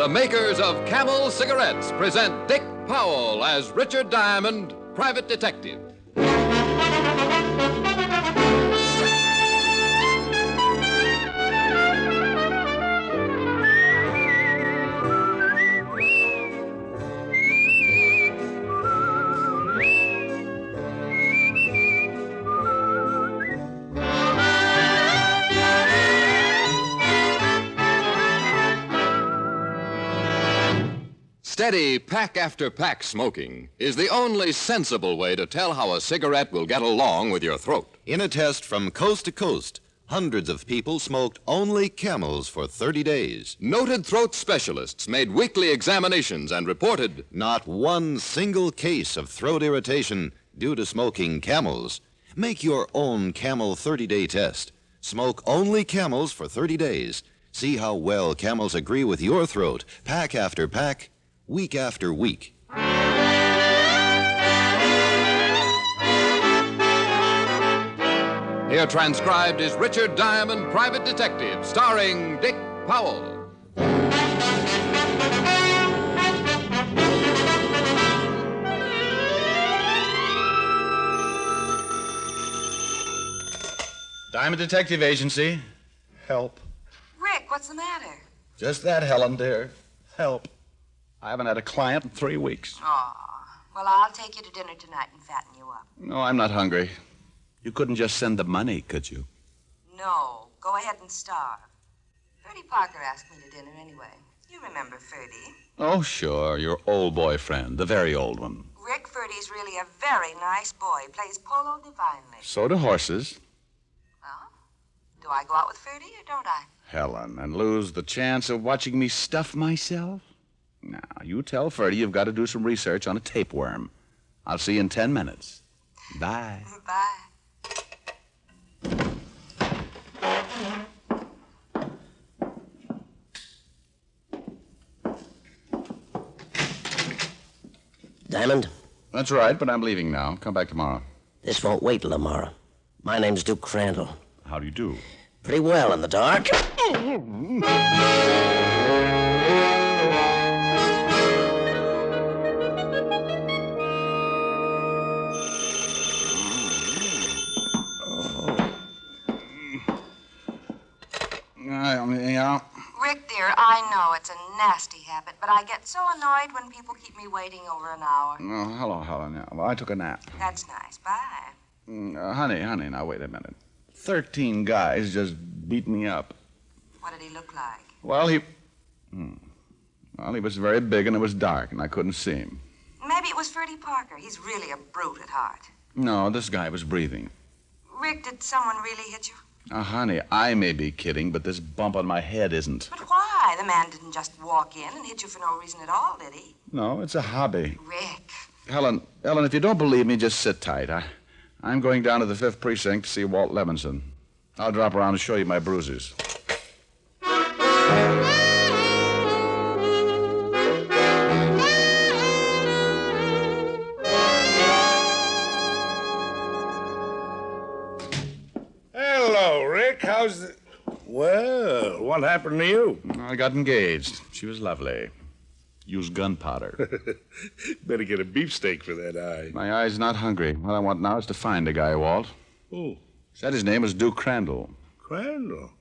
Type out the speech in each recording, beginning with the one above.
The makers of Camel cigarettes present Dick Powell as Richard Diamond, private detective. Steady pack after pack smoking is the only sensible way to tell how a cigarette will get along with your throat. In a test from coast to coast, hundreds of people smoked only Camels for 30 days. Noted throat specialists made weekly examinations and reported not one single case of throat irritation due to smoking Camels. Make your own Camel 30-day test. Smoke only Camels for 30 days. See how well Camels agree with your throat, pack after pack, week after week. Here transcribed is Richard Diamond, Private Detective, starring Dick Powell. Diamond Detective Agency. Help. Rick, what's the matter? Just that, Helen, dear. Help. I haven't had a client in 3 weeks. Aw. Well, I'll take you to dinner tonight and fatten you up. No, I'm not hungry. You couldn't just send the money, could you? No. Go ahead and starve. Ferdy Parker asked me to dinner anyway. You remember Ferdy? Oh, sure. Your old boyfriend, the very old one. Rick, Ferdy's really a very nice boy. Plays polo divinely. So do horses. Well, do I go out with Ferdy or don't I? Helen, and lose the chance of watching me stuff myself? Now, you tell Ferdy you've got to do some research on a tapeworm. I'll see you in 10 minutes. Bye. Bye. Diamond? That's right, but I'm leaving now. Come back tomorrow. This won't wait till tomorrow. My name's Duke Crandall. How do you do? Pretty well in the dark. Yeah. Rick, dear, I know it's a nasty habit, but I get so annoyed when people keep me waiting over an hour. Oh, hello, Helen. Yeah. Well, I took a nap. That's nice. Bye. Honey, now wait a minute. 13 guys just beat me up. What did he look like? Well, he was very big and it was dark and I couldn't see him. Maybe it was Ferdy Parker. He's really a brute at heart. No, this guy was breathing. Rick, did someone really hit you? Honey, I may be kidding, but this bump on my head isn't. But why? The man didn't just walk in and hit you for no reason at all, did he? No, it's a hobby. Rick. Helen, if you don't believe me, just sit tight. I'm going down to the 5th Precinct to see Walt Levinson. I'll drop around and show you my bruises. Hello, Rick. How's the... Well, what happened to you? I got engaged. She was lovely. Used gunpowder. Better get a beefsteak for that eye. My eye's not hungry. What I want now is to find a guy, Walt. Who? Said his name was Duke Crandall. Crandall?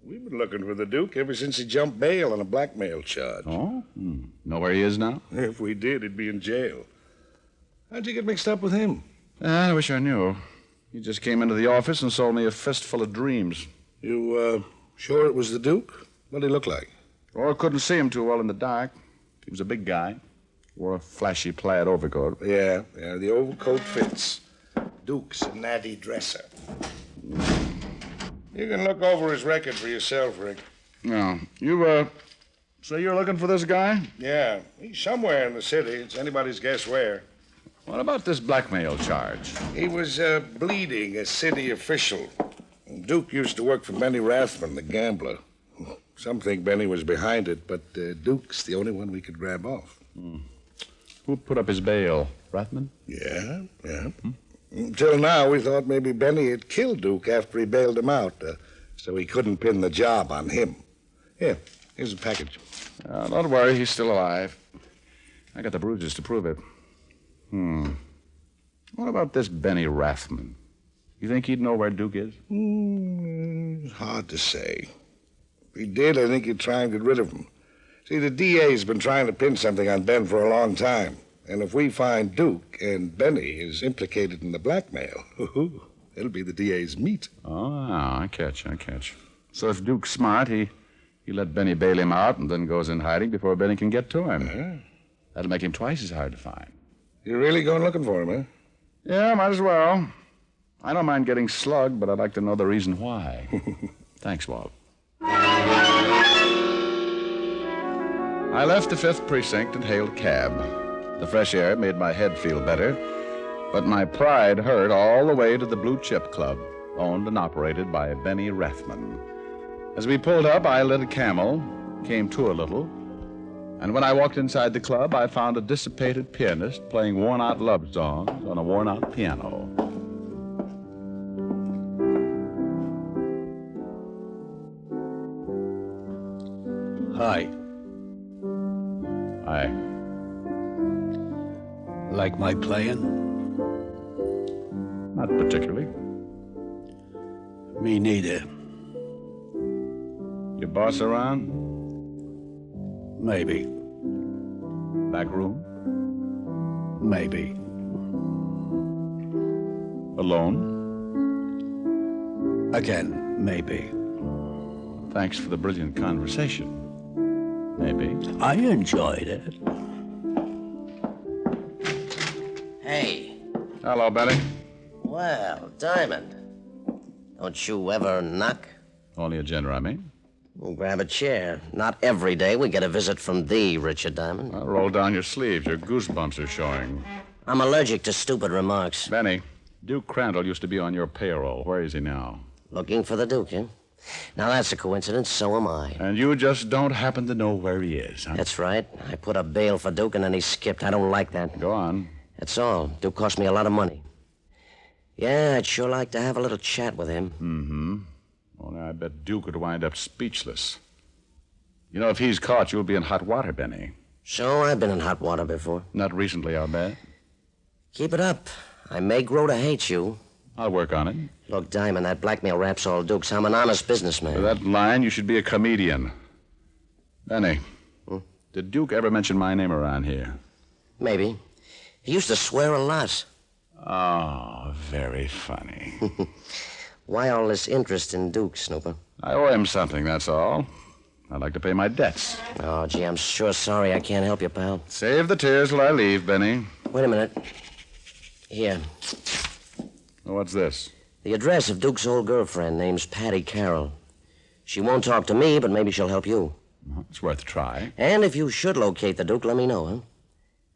We've been looking for the Duke ever since he jumped bail on a blackmail charge. Oh? Know where he is now? If we did, he'd be in jail. How'd you get mixed up with him? I wish I knew. He just came into the office and sold me a fistful of dreams. You, sure it was the Duke? What'd he look like? Oh, I couldn't see him too well in the dark. He was a big guy. Wore a flashy plaid overcoat. Yeah, the overcoat fits. Duke's a natty dresser. You can look over his record for yourself, Rick. No. You, say you're looking for this guy? Yeah, he's somewhere in the city. It's anybody's guess where. What about this blackmail charge? He was, bleeding a city official. Duke used to work for Benny Rathman, the gambler. Some think Benny was behind it, but Duke's the only one we could grab off. Who put up his bail? Rathman? Yeah. Until now, we thought maybe Benny had killed Duke after he bailed him out, so he couldn't pin the job on him. Here's a package. Don't worry, he's still alive. I got the bruises to prove it. What about this Benny Rathman? You think he'd know where Duke is? Hard to say. If he did, I think he'd try and get rid of him. See, the DA's been trying to pin something on Ben for a long time. And if we find Duke and Benny is implicated in the blackmail, it'll be the DA's meat. Oh, I catch. So if Duke's smart, he let Benny bail him out and then goes in hiding before Benny can get to him. That'll make him twice as hard to find. You're really going looking for him, huh? Yeah, might as well. I don't mind getting slugged, but I'd like to know the reason why. Thanks, Walt. I left the 5th Precinct and hailed a cab. The fresh air made my head feel better, but my pride hurt all the way to the Blue Chip Club, owned and operated by Benny Rathman. As we pulled up, I lit a Camel, came to a little, and when I walked inside the club, I found a dissipated pianist playing worn-out love songs on a worn-out piano. Hi. Hi. Like my playing? Not particularly. Me neither. Your boss around? Maybe. Back room? Maybe. Alone? Again, maybe. Thanks for the brilliant conversation. Maybe. I enjoyed it. Hey. Hello, Benny. Well, Diamond. Don't you ever knock? Only a gender, I mean. Well, grab a chair. Not every day we get a visit from thee, Richard Diamond. Well, roll down your sleeves. Your goosebumps are showing. I'm allergic to stupid remarks. Benny, Duke Crandall used to be on your payroll. Where is he now? Looking for the Duke, eh? Now, that's a coincidence. So am I. And you just don't happen to know where he is, huh? That's right. I put up bail for Duke, and then he skipped. I don't like that. Go on. That's all. Duke cost me a lot of money. Yeah, I'd sure like to have a little chat with him. Mm-hmm. Only I bet Duke would wind up speechless. You know, if he's caught, you'll be in hot water, Benny. So, I've been in hot water before. Not recently, I'll bet. Keep it up. I may grow to hate you. I'll work on it. Look, Diamond, that blackmail rap's all Duke's. I'm an honest businessman. For that line, you should be a comedian. Benny, did Duke ever mention my name around here? Maybe. He used to swear a lot. Oh, very funny. Why all this interest in Duke, Snooper? I owe him something, that's all. I'd like to pay my debts. Oh, gee, I'm sure sorry I can't help you, pal. Save the tears till I leave, Benny. Wait a minute. Here. What's this? The address of Duke's old girlfriend, name's Patty Carroll. She won't talk to me, but maybe she'll help you. It's worth a try. And if you should locate the Duke, let me know, huh?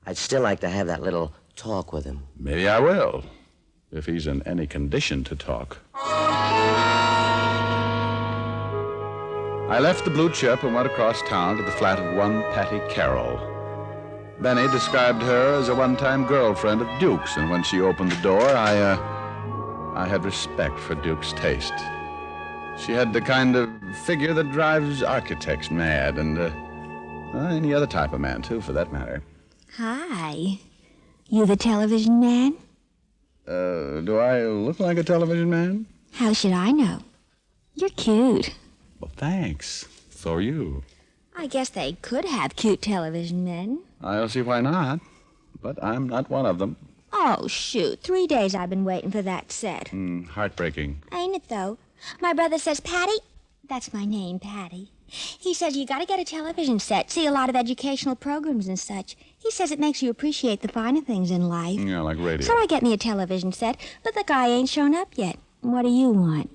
I'd still like to have that little talk with him. Maybe I will, if he's in any condition to talk. I left the Blue Chip and went across town to the flat of one Patty Carroll. Benny described her as a one-time girlfriend of Duke's, and when she opened the door, I had respect for Duke's taste. She had the kind of figure that drives architects mad, and any other type of man, too, for that matter. Hi. You the television man? Do I look like a television man? How should I know? You're cute. Well, thanks. So are you. I guess they could have cute television men. I don't see why not, but I'm not one of them. Oh, shoot. 3 days I've been waiting for that set. Heartbreaking. Ain't it, though? My brother says, Patty, that's my name, Patty. He says you gotta get a television set, see a lot of educational programs and such. He says it makes you appreciate the finer things in life. Yeah, like radio. So I get me a television set, but the guy ain't shown up yet. What do you want?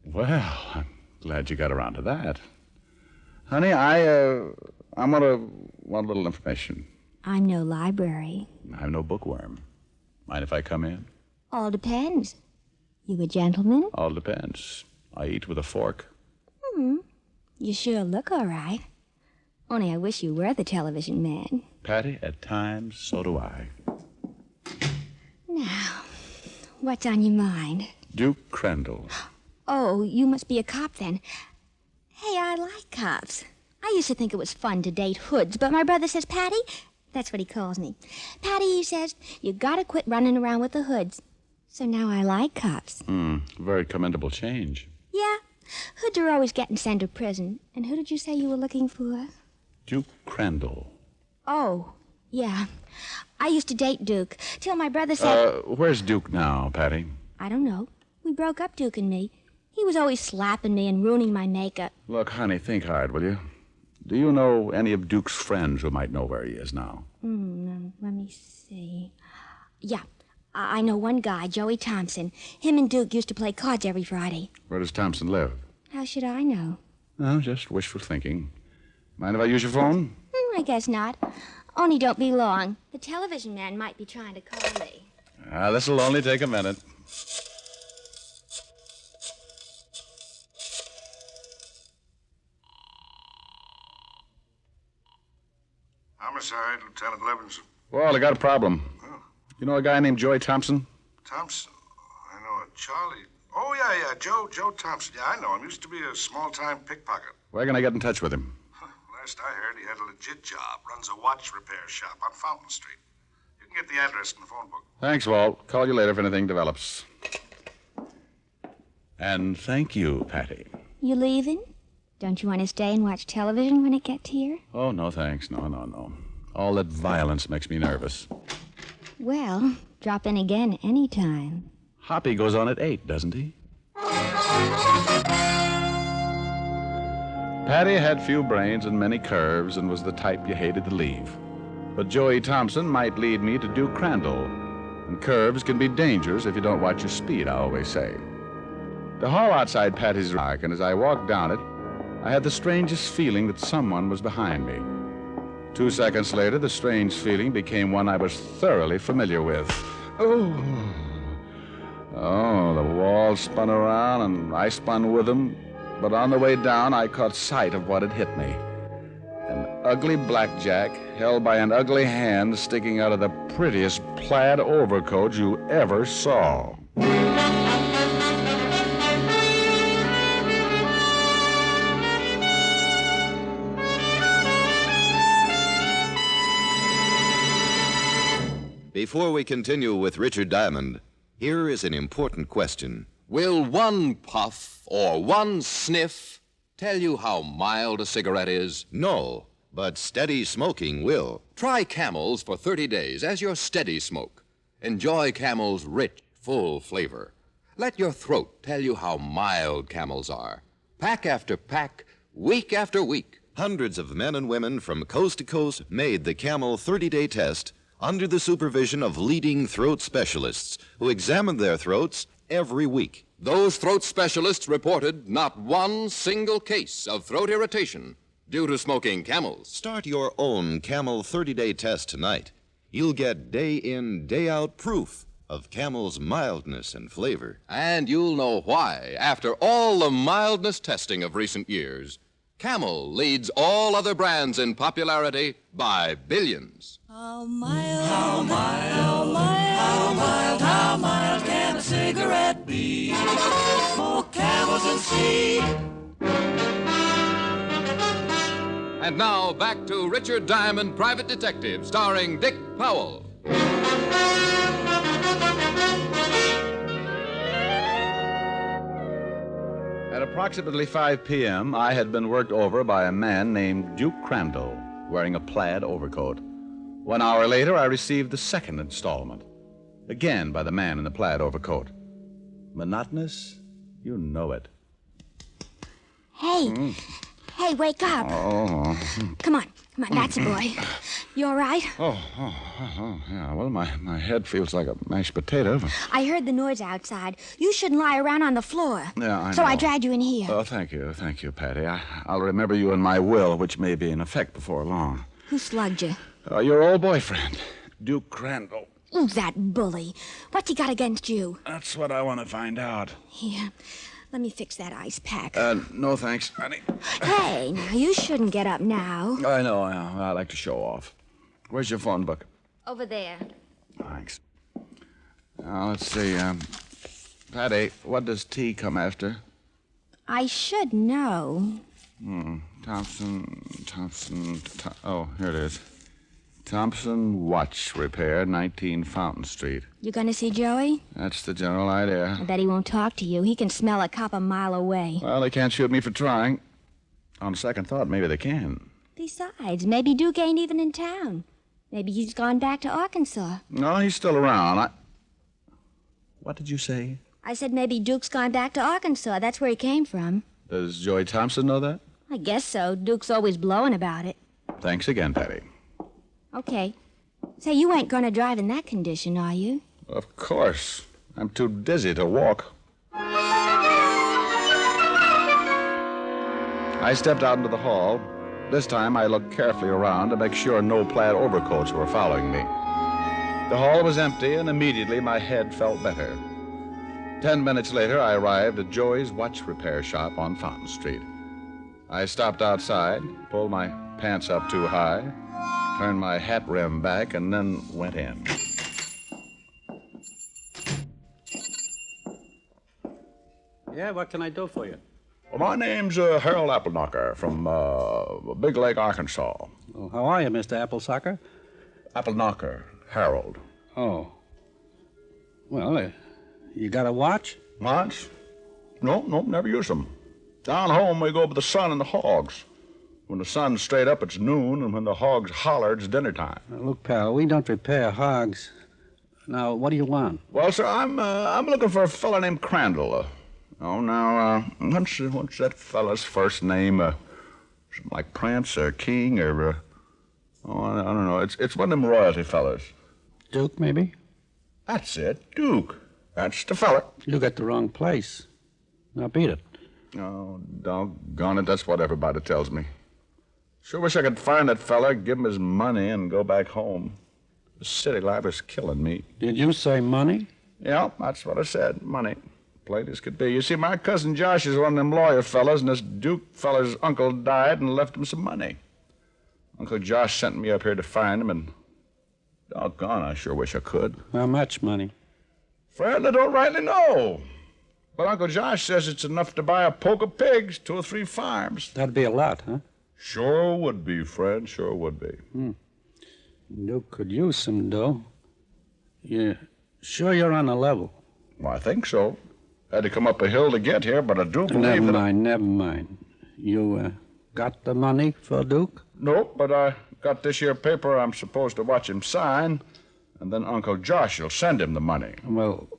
Well, I'm glad you got around to that. Honey, I want a little information. I'm no library. I'm no bookworm. Mind if I come in? All depends. You a gentleman? All depends. I eat with a fork. You sure look all right. Only I wish you were the television man. Patty, at times, so do I. Now, what's on your mind? Duke Crandall. Oh, you must be a cop then. Hey, I like cops. I used to think it was fun to date hoods, but my brother says, Patty, that's what he calls me. Patty, he says, you gotta quit running around with the hoods. So now I like cops. Very commendable change. Yeah, hoods are always getting sent to prison. And who did you say you were looking for? Duke Crandall. Oh, yeah. I used to date Duke, till my brother said... Where's Duke now, Patty? I don't know. We broke up, Duke and me. He was always slapping me and ruining my makeup. Look, honey, think hard, will you? Do you know any of Duke's friends who might know where he is now? Let me see. Yeah, I know one guy, Joey Thompson. Him and Duke used to play cards every Friday. Where does Thompson live? How should I know? Oh, just wishful thinking. Mind if I use your phone? I guess not. Only don't be long. The television man might be trying to call me. This'll only take a minute. Homicide, Lieutenant Levinson. Well, I got a problem. Oh. You know a guy named Joey Thompson? Thompson? I know a Charlie. Oh, yeah, Joe Thompson. Yeah, I know him. Used to be a small-time pickpocket. Where can I get in touch with him? Last I heard, he had a legit job. Runs a watch repair shop on Fountain Street. You can get the address in the phone book. Thanks, Walt. Call you later if anything develops. And thank you, Patty. You leaving? Don't you want to stay and watch television when it gets here? Oh, no, thanks. No. All that violence makes me nervous. Well, drop in again anytime. Hoppy goes on at 8, doesn't he? Patty had few brains and many curves and was the type you hated to leave. But Joey Thompson might lead me to Duke Crandall. And curves can be dangerous if you don't watch your speed, I always say. The hall outside Patty's rock, and as I walked down it, I had the strangest feeling that someone was behind me. 2 seconds later, the strange feeling became one I was thoroughly familiar with. Oh, the wall spun around, and I spun with them. But on the way down, I caught sight of what had hit me. An ugly blackjack held by an ugly hand sticking out of the prettiest plaid overcoat you ever saw. Before we continue with Richard Diamond, here is an important question. Will one puff or one sniff tell you how mild a cigarette is? No, but steady smoking will. Try Camels for 30 days as your steady smoke. Enjoy Camel's rich, full flavor. Let your throat tell you how mild Camels are. Pack after pack, week after week. Hundreds of men and women from coast to coast made the Camel 30-day test under the supervision of leading throat specialists who examined their throats every week. Those throat specialists reported not one single case of throat irritation due to smoking Camels. Start your own Camel 30-day test tonight. You'll get day-in, day-out proof of Camel's mildness and flavor. And you'll know why, after all the mildness testing of recent years, Camel leads all other brands in popularity by billions. How mild, how mild, how mild, how mild, how mild can a cigarette be? Smoke Camels and see. And now, back to Richard Diamond, Private Detective, starring Dick Powell. At approximately 5 p.m., I had been worked over by a man named Duke Crandall, wearing a plaid overcoat. 1 hour later, I received the second installment, again by the man in the plaid overcoat. Monotonous? You know it. Hey, hey, wake up. Oh. Come on, that's a boy. You all right? Oh, yeah. Well, my head feels like a mashed potato. I heard the noise outside. You shouldn't lie around on the floor. Yeah, I know. So I dragged you in here. Oh, thank you, Patty. I'll remember you in my will, which may be in effect before long. Who slugged you? Your old boyfriend, Duke Crandall. Ooh, that bully. What's he got against you? That's what I want to find out. Here, let me fix that ice pack. No thanks, honey. Hey, now, you shouldn't get up now. I know. I like to show off. Where's your phone book? Over there. Thanks. Now, let's see. Patty, what does T come after? I should know. Oh, here it is. Thompson Watch Repair, 19 Fountain Street. You gonna see Joey? That's the general idea. I bet he won't talk to you. He can smell a cop a mile away. Well, they can't shoot me for trying. On second thought, maybe they can. Besides, maybe Duke ain't even in town. Maybe he's gone back to Arkansas. No, he's still around. What did you say? I said maybe Duke's gone back to Arkansas. That's where he came from. Does Joey Thompson know that? I guess so. Duke's always blowing about it. Thanks again, Patty. Okay. Say, you ain't gonna drive in that condition, are you? Of course. I'm too dizzy to walk. I stepped out into the hall. This time I looked carefully around to make sure no plaid overcoats were following me. The hall was empty, and immediately my head felt better. 10 minutes later, I arrived at Joey's watch repair shop on Fountain Street. I stopped outside, pulled my pants up too high, turned my hat rim back, and then went in. Yeah, what can I do for you? Well, my name's Harold Appleknocker from Big Lake, Arkansas. Oh, how are you, Mr. Applesucker? Appleknocker, Harold. Oh. Well, you got a watch? Watch? No, never use them. Down home, we go by the sun and the hogs. When the sun's straight up, it's noon, and when the hogs holler, it's dinner time. Look, pal, we don't repair hogs. Now, what do you want? Well, sir, I'm looking for a fella named Crandall. What's that fella's first name? Something like Prince or King or, I don't know. It's one of them royalty fellas. Duke, maybe? That's it, Duke. That's the fella. You got the wrong place. Now, beat it. Oh, doggone it, that's what everybody tells me. Sure wish I could find that fella, give him his money, and go back home. The city life is killing me. Did you say money? Yeah, that's what I said, money. Plain as could be. You see, my cousin Josh is one of them lawyer fellas, and this Duke fella's uncle died and left him some money. Uncle Josh sent me up here to find him, and doggone, I sure wish I could. How much money? Friend, I don't rightly know. But Uncle Josh says it's enough to buy a poke of pigs, 2 or 3 farms. That'd be a lot, huh? Sure would be, friend, sure would be. Duke could use some dough. You sure you're on the level? Well, I think so. Had to come up a hill to get here, but I do believe Never mind. You got the money for Duke? Nope, but I got this here paper I'm supposed to watch him sign, and then Uncle Josh will send him the money. Well,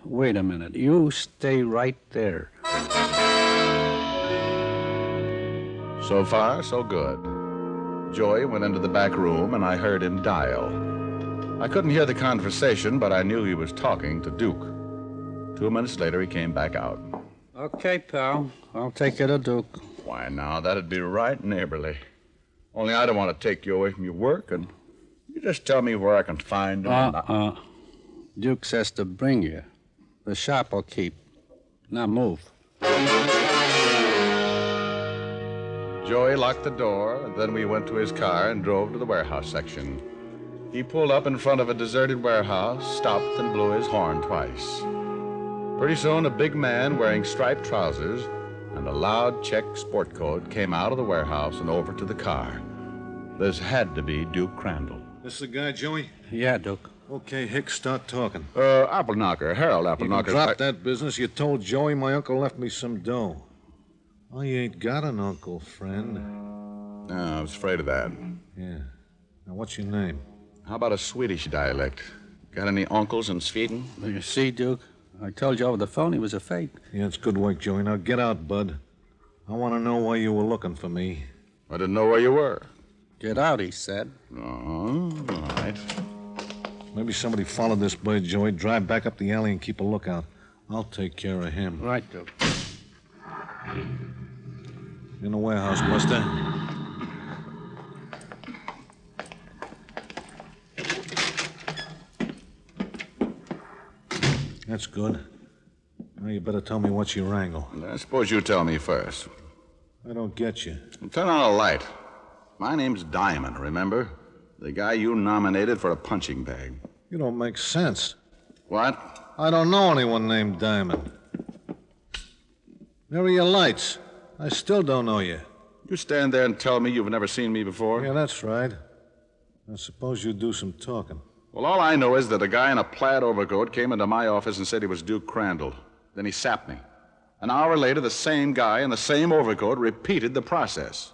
wait a minute. You stay right there. So far, so good. Joey went into the back room, and I heard him dial. I couldn't hear the conversation, but I knew he was talking to Duke. 2 minutes later, he came back out. Okay, pal. I'll take you to Duke. Why, now, that'd be right neighborly. Only I don't want to take you away from your work, and you just tell me where I can find him. Duke says to bring you. The shop will keep. Now move. Joey locked the door, and then we went to his car and drove to the warehouse section. He pulled up in front of a deserted warehouse, stopped, and blew his horn twice. Pretty soon, a big man wearing striped trousers and a loud check sport coat came out of the warehouse and over to the car. This had to be Duke Crandall. This the guy, Joey? Yeah, Duke. Okay, Hicks, start talking. Appleknocker, Harold Appleknocker. You drop that business. You told Joey my uncle left me some dough. Oh, you ain't got an uncle, friend. I was afraid of that. Yeah. Now, what's your name? How about a Swedish dialect? Got any uncles in Sweden? Well, you see, Duke, I told you over the phone he was a fake. Yeah, it's good work, Joey. Now, get out, bud. I want to know why you were looking for me. I didn't know where you were. Get out, he said. Oh, all right. Maybe somebody followed this bird, Joey. Drive back up the alley and keep a lookout. I'll take care of him. Right, Duke. In the warehouse, Buster. That's good. Now you better tell me what's your wrangle. I suppose you tell me first. I don't get you. Turn on a light. My name's Diamond, remember? The guy you nominated for a punching bag. You don't make sense. What? I don't know anyone named Diamond. Where are your lights? I still don't know you. You stand there and tell me you've never seen me before? Yeah, that's right. I suppose you do some talking. Well, all I know is that a guy in a plaid overcoat came into my office and said he was Duke Crandall. Then he sapped me. An hour later, the same guy in the same overcoat repeated the process.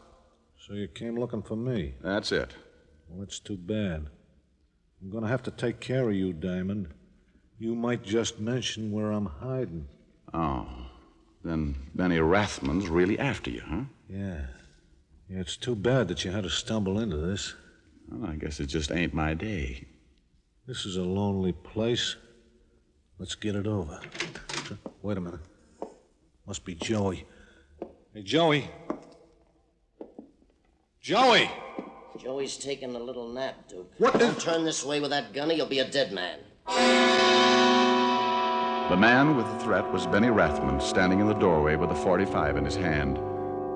So you came looking for me? That's it. Well, it's too bad. I'm going to have to take care of you, Diamond. You might just mention where I'm hiding. Oh. Then Benny Rathman's really after you, huh? Yeah. Yeah, it's too bad that you had to stumble into this. Well, I guess it just ain't my day. This is a lonely place. Let's get it over. Wait a minute. Must be Joey. Hey, Joey. Joey! Joey's taking a little nap, Duke. What Don't turn this way with that gun or you'll be a dead man. The man with the threat was Benny Rathman, standing in the doorway with a .45 in his hand.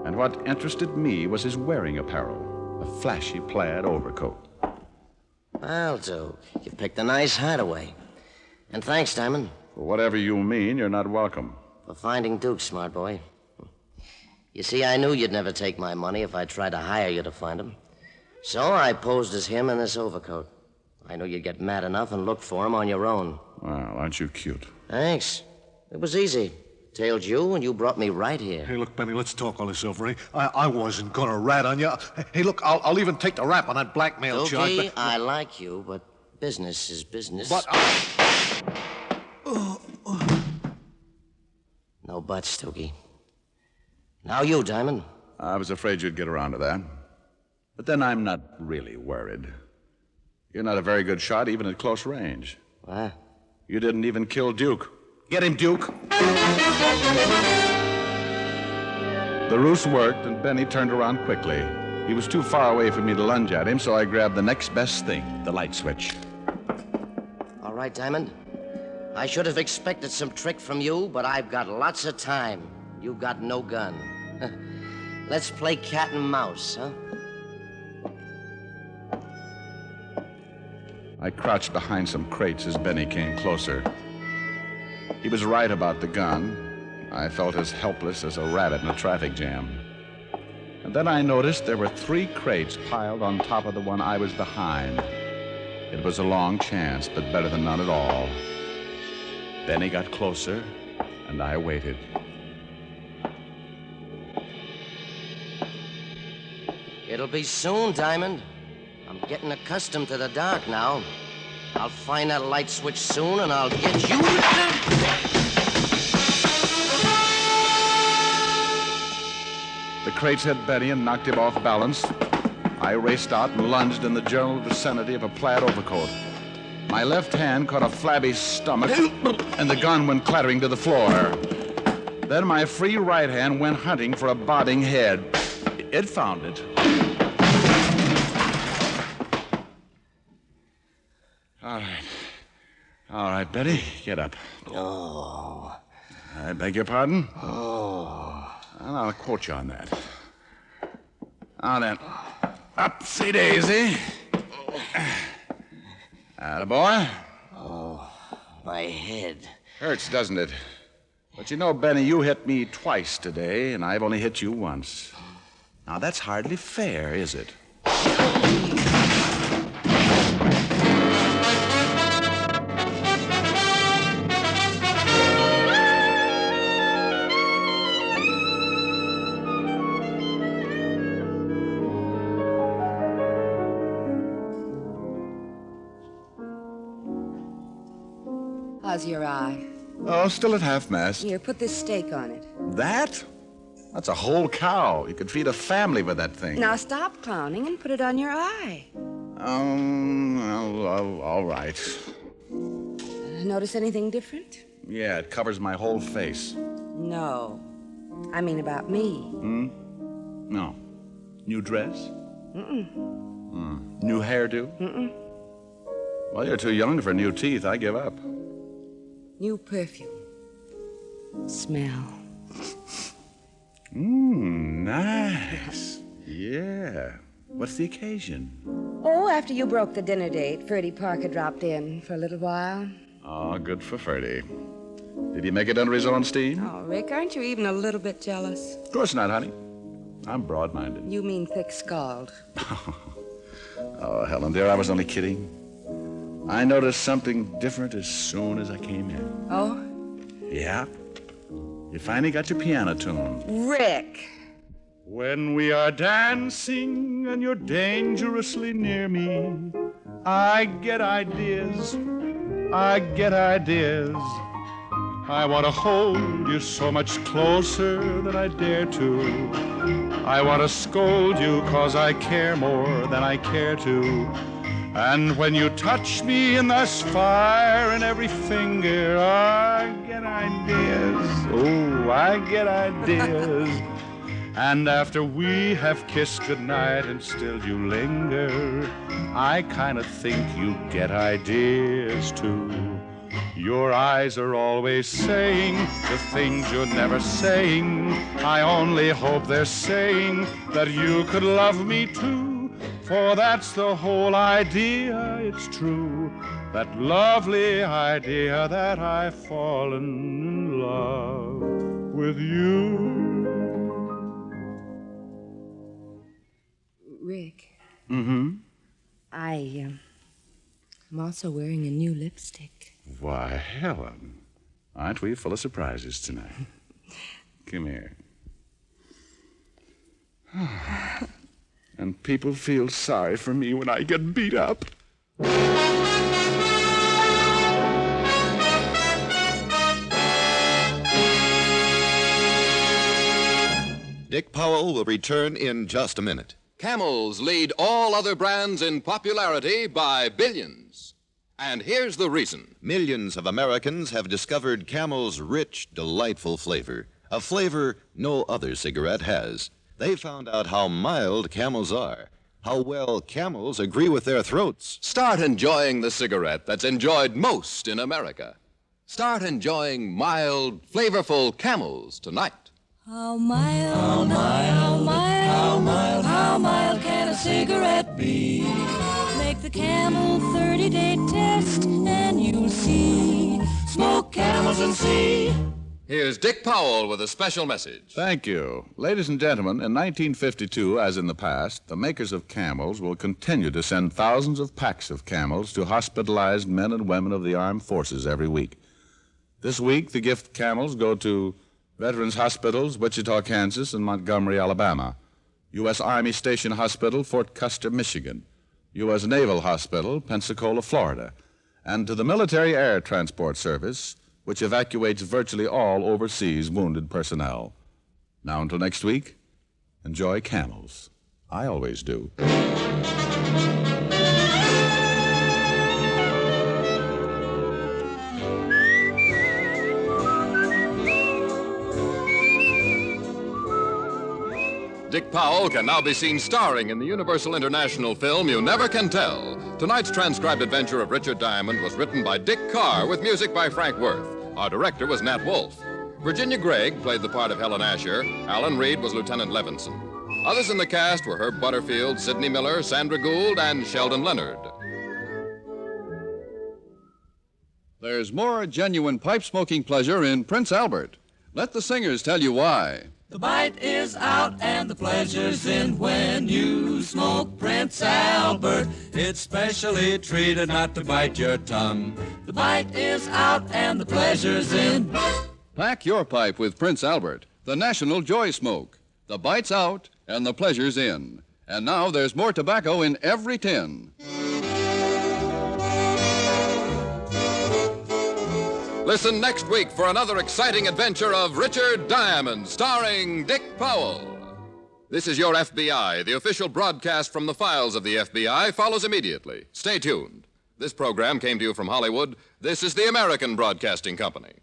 And what interested me was his wearing apparel, a flashy plaid overcoat. Well, Duke, you picked a nice hideaway. And thanks, Diamond. For whatever you mean, you're not welcome. For finding Duke, smart boy. You see, I knew you'd never take my money if I tried to hire you to find him. So I posed as him in this overcoat. I knew you'd get mad enough and look for him on your own. Well, aren't you cute? Thanks. It was easy. Tailed you, and you brought me right here. Hey, look, Benny, let's talk all this over, eh? I wasn't going to rat on you. Hey, look, I'll even take the rap on that blackmail charge. Okay, I like you, but business is business. But No buts, Stokey. Now you, Diamond. I was afraid you'd get around to that. But then I'm not really worried. You're not a very good shot, even at close range. What? You didn't even kill Duke. Get him, Duke. The ruse worked, and Benny turned around quickly. He was too far away for me to lunge at him, so I grabbed the next best thing, the light switch. All right, Diamond. I should have expected some trick from you, but I've got lots of time. You've got no gun. Let's play cat and mouse, huh? I crouched behind some crates as Benny came closer. He was right about the gun. I felt as helpless as a rabbit in a traffic jam. And then I noticed there were 3 crates piled on top of the one I was behind. It was a long chance, but better than none at all. Benny got closer, and I waited. It'll be soon, Diamond. I'm getting accustomed to the dark now. I'll find that light switch soon, and I'll get you... The crates hit Benny and knocked him off balance. I raced out and lunged in the general vicinity of a plaid overcoat. My left hand caught a flabby stomach, and the gun went clattering to the floor. Then my free right hand went hunting for a bobbing head. It found it. All right, Betty, get up. Oh. I beg your pardon? Oh. Well, I'll quote you on that. Now then, upsy daisy. Attaboy. Oh, my head. Hurts, doesn't it? But you know, Benny, you hit me twice today, and I've only hit you once. Now, that's hardly fair, is it? How's your eye? Oh, still at half-mast. Here, put this steak on it. That? That's a whole cow. You could feed a family with that thing. Now stop clowning and put it on your eye. All right. Notice anything different? Yeah, it covers my whole face. No. I mean about me. No. New dress? New hairdo? Well, you're too young for new teeth. I give up. New perfume. Smell. Nice. Yeah. What's the occasion? Oh, after you broke the dinner date, Ferdy Parker dropped in for a little while. Oh, good for Ferdy. Did he make it under his own steam? Oh, Rick, aren't you even a little bit jealous? Of course not, honey. I'm broad-minded. You mean thick-skulled. Oh, Helen, dear, I was only kidding. I noticed something different as soon as I came in. Oh? Yeah. You finally got your piano tune. Rick! When we are dancing and you're dangerously near me, I get ideas. I get ideas. I want to hold you so much closer than I dare to. I want to scold you 'cause I care more than I care to. And when you touch me and there's fire in every finger, I get ideas. Oh, I get ideas. And after we have kissed goodnight and still you linger, I kind of think you get ideas too. Your eyes are always saying the things you're never saying. I only hope they're saying that you could love me too. For that's the whole idea, it's true. That lovely idea that I've fallen in love with you. Rick. Mm-hmm. I'm also wearing a new lipstick. Why, Helen, aren't we full of surprises tonight? Come here. And people feel sorry for me when I get beat up. Dick Powell will return in just a minute. Camels lead all other brands in popularity by billions. And here's the reason. Millions of Americans have discovered Camel's rich, delightful flavor, a flavor no other cigarette has. They found out how mild Camels are, how well Camels agree with their throats. Start enjoying the cigarette that's enjoyed most in America. Start enjoying mild, flavorful Camels tonight. How mild, how mild, how mild, how mild can a cigarette be? Make the Camel 30-day test and you'll see. Smoke Camels and see. Here's Dick Powell with a special message. Thank you. Ladies and gentlemen, in 1952, as in the past, the makers of Camels will continue to send thousands of packs of Camels to hospitalized men and women of the armed forces every week. This week, the gift Camels go to Veterans Hospitals, Wichita, Kansas, and Montgomery, Alabama. U.S. Army Station Hospital, Fort Custer, Michigan. U.S. Naval Hospital, Pensacola, Florida. And to the Military Air Transport Service, which evacuates virtually all overseas wounded personnel. Now until next week, enjoy Camels. I always do. Dick Powell can now be seen starring in the Universal International film You Never Can Tell. Tonight's transcribed adventure of Richard Diamond was written by Dick Carr with music by Frank Worth. Our director was Nat Wolfe. Virginia Gregg played the part of Helen Asher. Alan Reed was Lieutenant Levinson. Others in the cast were Herb Butterfield, Sidney Miller, Sandra Gould, and Sheldon Leonard. There's more genuine pipe-smoking pleasure in Prince Albert. Let the singers tell you why. The bite is out and the pleasure's in when you smoke Prince Albert. It's specially treated not to bite your tongue. The bite is out and the pleasure's in. Pack your pipe with Prince Albert, the national joy smoke. The bite's out and the pleasure's in. And now there's more tobacco in every tin. Listen next week for another exciting adventure of Richard Diamond, starring Dick Powell. This is Your FBI. The official broadcast from the files of the FBI follows immediately. Stay tuned. This program came to you from Hollywood. This is the American Broadcasting Company.